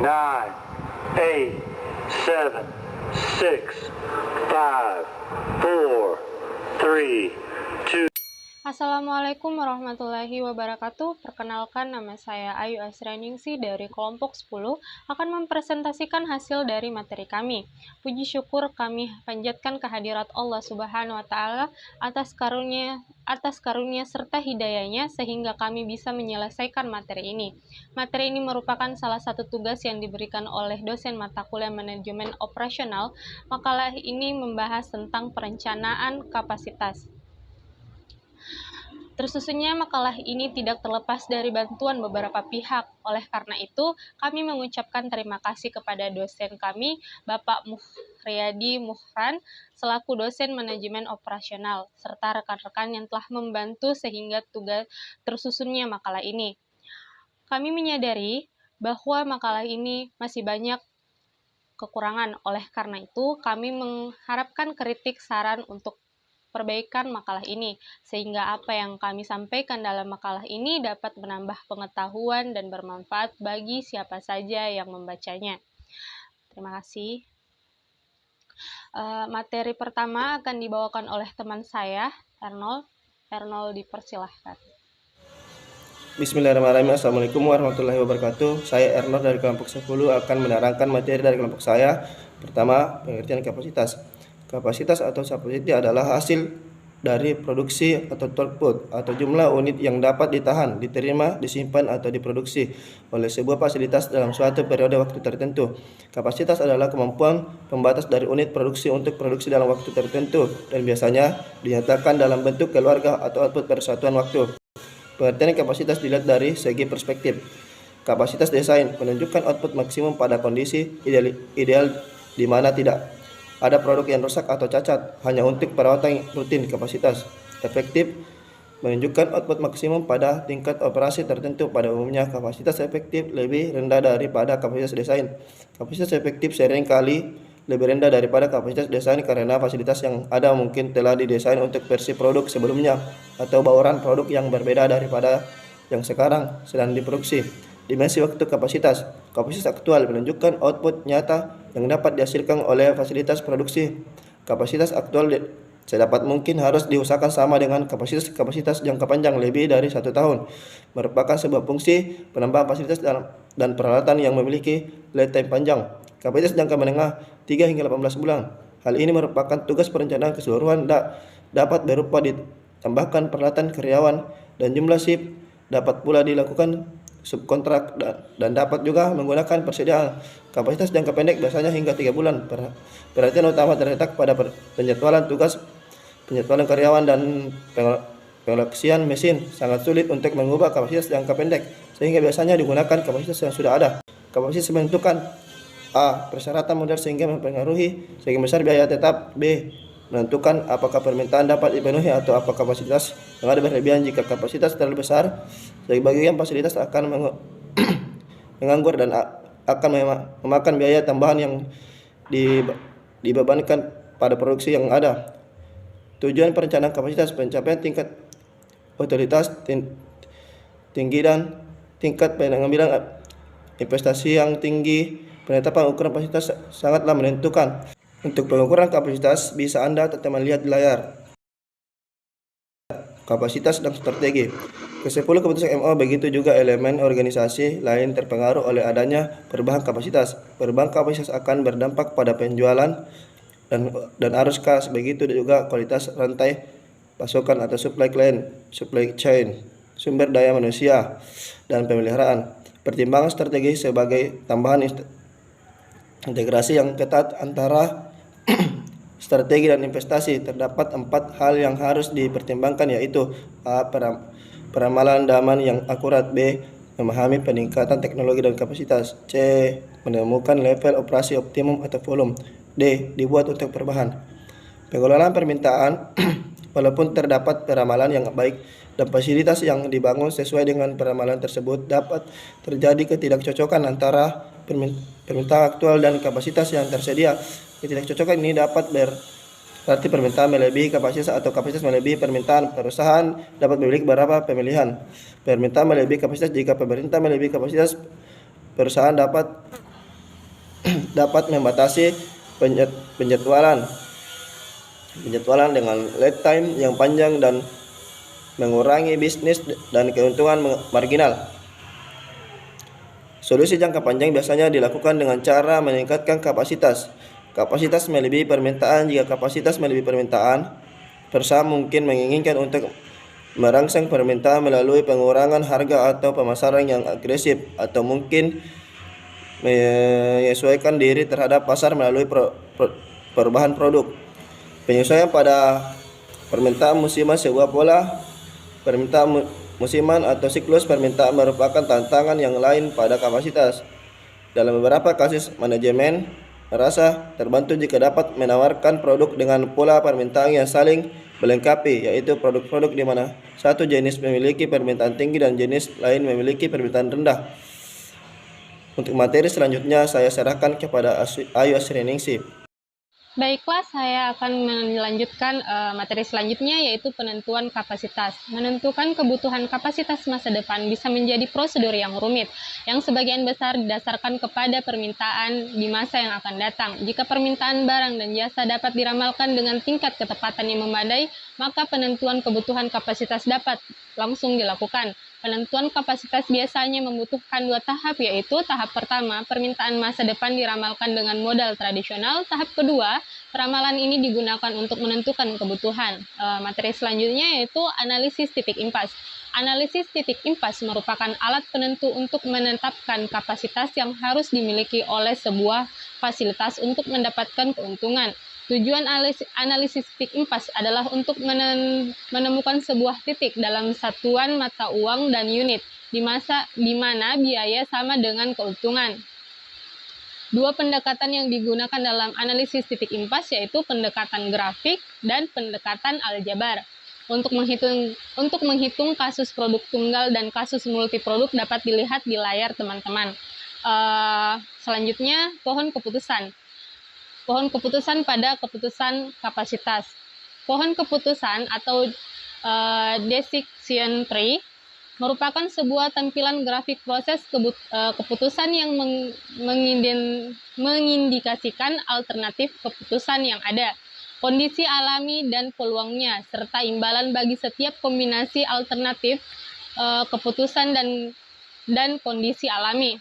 9, 8, 7, 6, 5, 4, 3, 2. Assalamualaikum warahmatullahi wabarakatuh. Perkenalkan, nama saya Ayu Asrianingsih dari kelompok 10 akan mempresentasikan hasil dari materi kami. Puji syukur kami panjatkan kehadirat Allah Subhanahu wa taala atas karunia serta hidayahnya sehingga kami bisa menyelesaikan materi ini. Materi ini merupakan salah satu tugas yang diberikan oleh dosen mata kuliah manajemen operasional. Makalah ini membahas tentang perencanaan kapasitas. Tersusunnya makalah ini tidak terlepas dari bantuan beberapa pihak. Oleh karena itu, kami mengucapkan terima kasih kepada dosen kami, Bapak Muhriadi Muhran, selaku dosen manajemen operasional, serta rekan-rekan yang telah membantu sehingga tugas tersusunnya makalah ini. Kami menyadari bahwa makalah ini masih banyak kekurangan. Oleh karena itu, kami mengharapkan kritik saran untuk perbaikan makalah ini, sehingga apa yang kami sampaikan dalam makalah ini dapat menambah pengetahuan dan bermanfaat bagi siapa saja yang membacanya. Terima kasih. Materi pertama akan dibawakan oleh teman saya, Ernol. Ernol, dipersilahkan. Bismillahirrahmanirrahim. Assalamualaikum warahmatullahi wabarakatuh. Saya Ernol dari kelompok 10 akan menerangkan materi dari kelompok saya. Pertama, pengertian kapasitas. Kapasitas atau capacity adalah hasil dari produksi atau output atau jumlah unit yang dapat ditahan, diterima, disimpan atau diproduksi oleh sebuah fasilitas dalam suatu periode waktu tertentu. Kapasitas adalah kemampuan pembatas dari unit produksi untuk produksi dalam waktu tertentu dan biasanya dinyatakan dalam bentuk keluarga atau output per satuan waktu. Pengertian kapasitas dilihat dari segi perspektif. Kapasitas desain menunjukkan output maksimum pada kondisi ideal di mana tidak ada produk yang rusak atau cacat hanya untuk perawatan rutin. Kapasitas efektif menunjukkan output maksimum pada tingkat operasi tertentu. Pada umumnya kapasitas efektif lebih rendah daripada kapasitas desain. Kapasitas efektif seringkali lebih rendah daripada kapasitas desain karena fasilitas yang ada mungkin telah didesain untuk versi produk sebelumnya atau bauran produk yang berbeda daripada yang sekarang sedang diproduksi. Dimensi waktu kapasitas. Kapasitas aktual menunjukkan output nyata yang dapat dihasilkan oleh fasilitas produksi. Kapasitas aktual sedapat mungkin harus diusahakan sama dengan kapasitas jangka panjang lebih dari 1 tahun. Merupakan sebuah fungsi penambahan fasilitas dan peralatan yang memiliki lead time panjang. Kapasitas jangka menengah 3 hingga 18 bulan. Hal ini merupakan tugas perencanaan keseluruhan dapat berupa ditambahkan peralatan karyawan dan jumlah shift, dapat pula dilakukan subkontrak dan dapat juga menggunakan persediaan. Kapasitas jangka pendek biasanya hingga 3 bulan. Perhatian utama terletak pada penjadwalan tugas, penjadwalan karyawan dan pengoleksian mesin. Sangat sulit untuk mengubah kapasitas jangka pendek sehingga biasanya digunakan kapasitas yang sudah ada. Kapasitas menentukan: A. Persyaratan modal sehingga mempengaruhi sebagian besar biaya tetap. B. Menentukan apakah permintaan dapat dipenuhi atau apa kapasitas yang ada berlebihan. Jika kapasitas terlalu besar, sebagian fasilitas akan menganggur dan akan memakan biaya tambahan yang dibebankan pada produksi yang ada. Tujuan perencanaan kapasitas: pencapaian tingkat utilitas tinggi dan tingkat pengambilan investasi yang tinggi. Penetapan ukuran kapasitas sangatlah menentukan. Untuk pengukuran kapasitas bisa Anda tetap melihat di layar. Kapasitas dan strategi. Ke-10 keputusan MO, begitu juga elemen organisasi lain terpengaruh oleh adanya perubahan kapasitas. Perubahan kapasitas akan berdampak pada penjualan dan arus kas, begitu juga kualitas rantai pasokan atau supply chain, sumber daya manusia, dan pemeliharaan. Pertimbangan strategi sebagai tambahan integrasi yang ketat antara strategi dan investasi. Terdapat 4 hal yang harus dipertimbangkan, yaitu: A. Peramalan zaman yang akurat. B. Memahami peningkatan teknologi dan kapasitas. C. Menemukan level operasi optimum atau volume. D. Dibuat untuk perubahan. Pengelolaan permintaan. Walaupun terdapat peramalan yang baik dan fasilitas yang dibangun sesuai dengan peramalan tersebut, dapat terjadi ketidakcocokan antara permintaan aktual dan kapasitas yang tersedia. Ketidakcocokan ini dapat berarti permintaan melebihi kapasitas atau kapasitas melebihi permintaan. Perusahaan dapat memiliki beberapa pemilihan. Permintaan melebihi kapasitas. Jika pemerintah melebihi kapasitas, perusahaan dapat dapat membatasi penjadwalan dengan lead time yang panjang dan mengurangi bisnis dan keuntungan marginal. Solusi jangka panjang biasanya dilakukan dengan cara meningkatkan kapasitas. Kapasitas melebihi permintaan. Jika kapasitas melebihi permintaan, perusahaan mungkin menginginkan untuk merangsang permintaan melalui pengurangan harga atau pemasaran yang agresif, atau mungkin menyesuaikan diri terhadap pasar melalui perubahan produk. Penyesuaian pada permintaan musiman. Sebuah pola permintaan musiman atau siklus permintaan merupakan tantangan yang lain pada kapasitas. Dalam beberapa kasus, manajemen merasa terbantu jika dapat menawarkan produk dengan pola permintaan yang saling melengkapi, yaitu produk-produk di mana satu jenis memiliki permintaan tinggi dan jenis lain memiliki permintaan rendah. Untuk materi selanjutnya saya serahkan kepada Ayu Asriningsih. Baiklah, saya akan melanjutkan materi selanjutnya, yaitu penentuan kapasitas. Menentukan kebutuhan kapasitas masa depan bisa menjadi prosedur yang rumit, yang sebagian besar didasarkan kepada permintaan di masa yang akan datang. Jika permintaan barang dan jasa dapat diramalkan dengan tingkat ketepatan yang memadai, maka penentuan kebutuhan kapasitas dapat langsung dilakukan. Penentuan kapasitas biasanya membutuhkan 2 tahap, yaitu tahap pertama, permintaan masa depan diramalkan dengan modal tradisional. Tahap kedua, peramalan ini digunakan untuk menentukan kebutuhan. Materi selanjutnya yaitu analisis titik impas. Analisis titik impas merupakan alat penentu untuk menetapkan kapasitas yang harus dimiliki oleh sebuah fasilitas untuk mendapatkan keuntungan. Tujuan analisis titik impas adalah untuk menemukan sebuah titik dalam satuan mata uang dan unit, di mana biaya sama dengan keuntungan. Dua pendekatan yang digunakan dalam analisis titik impas yaitu pendekatan grafik dan pendekatan aljabar. Untuk menghitung kasus produk tunggal dan kasus multiproduk dapat dilihat di layar teman-teman. Selanjutnya, pohon keputusan. Pohon keputusan pada keputusan kapasitas. Pohon keputusan atau decision tree merupakan sebuah tampilan grafik proses keputusan yang mengindikasikan alternatif keputusan yang ada, kondisi alami dan peluangnya, serta imbalan bagi setiap kombinasi alternatif keputusan dan kondisi alami.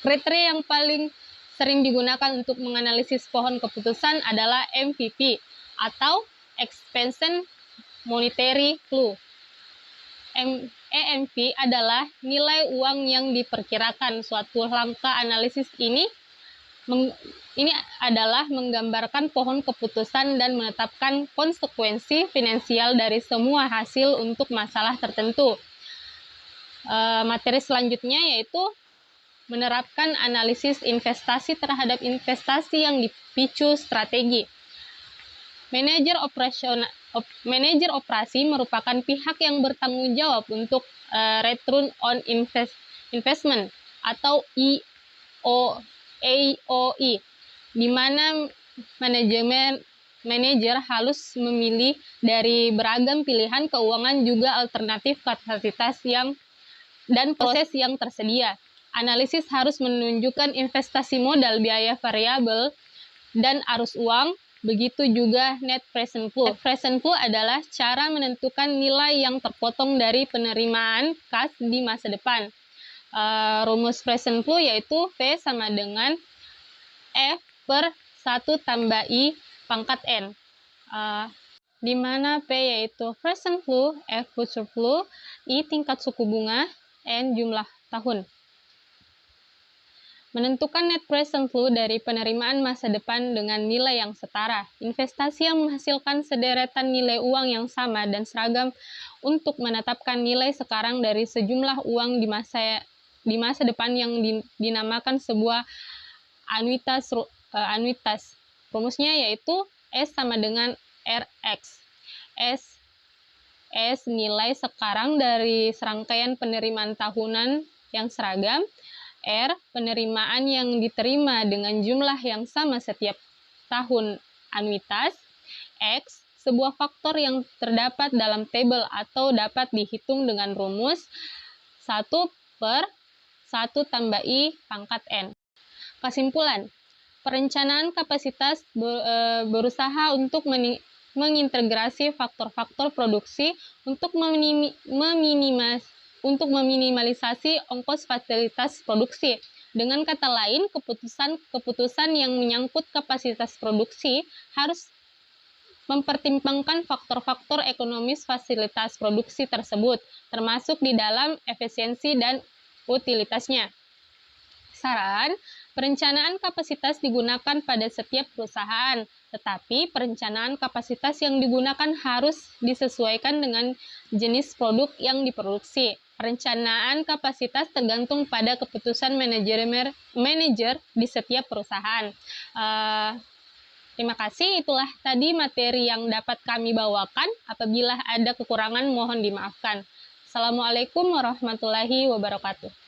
Kriteria yang paling sering digunakan untuk menganalisis pohon keputusan adalah MVP atau Expansion Monetary Flow. EMV adalah nilai uang yang diperkirakan. Suatu langkah analisis ini adalah menggambarkan pohon keputusan dan menetapkan konsekuensi finansial dari semua hasil untuk masalah tertentu. Materi selanjutnya yaitu menerapkan analisis investasi terhadap investasi yang dipicu strategi. Manajer operasi merupakan pihak yang bertanggung jawab untuk return on investment atau ROI, di mana manajer harus memilih dari beragam pilihan keuangan juga alternatif kapasitas dan proses yang tersedia. Analisis harus menunjukkan investasi modal, biaya variabel, dan arus uang. Begitu juga net present flow. Net present flow adalah cara menentukan nilai yang terpotong dari penerimaan kas di masa depan. Rumus present flow yaitu V sama dengan F per 1 tambah I pangkat N. Di mana P yaitu present flow, F future flow, I tingkat suku bunga, N jumlah tahun. Menentukan net present flow dari penerimaan masa depan dengan nilai yang setara. Investasi yang menghasilkan sederetan nilai uang yang sama dan seragam untuk menetapkan nilai sekarang dari sejumlah uang di masa depan yang dinamakan sebuah anuitas. Rumusnya yaitu S sama dengan RX. S nilai sekarang dari serangkaian penerimaan tahunan yang seragam. R, penerimaan yang diterima dengan jumlah yang sama setiap tahun anuitas. X, sebuah faktor yang terdapat dalam tabel atau dapat dihitung dengan rumus 1 per 1 tambah I pangkat N. Kesimpulan, perencanaan kapasitas berusaha untuk mengintegrasi faktor-faktor produksi untuk meminimalisasi ongkos fasilitas produksi. Dengan kata lain, keputusan yang menyangkut kapasitas produksi harus mempertimbangkan faktor-faktor ekonomis fasilitas produksi tersebut, termasuk di dalam efisiensi dan utilitasnya. Saran, perencanaan kapasitas digunakan pada setiap perusahaan, tetapi perencanaan kapasitas yang digunakan harus disesuaikan dengan jenis produk yang diproduksi. Perencanaan kapasitas tergantung pada keputusan manajer di setiap perusahaan. Terima kasih, itulah tadi materi yang dapat kami bawakan. Apabila ada kekurangan, mohon dimaafkan. Assalamualaikum warahmatullahi wabarakatuh.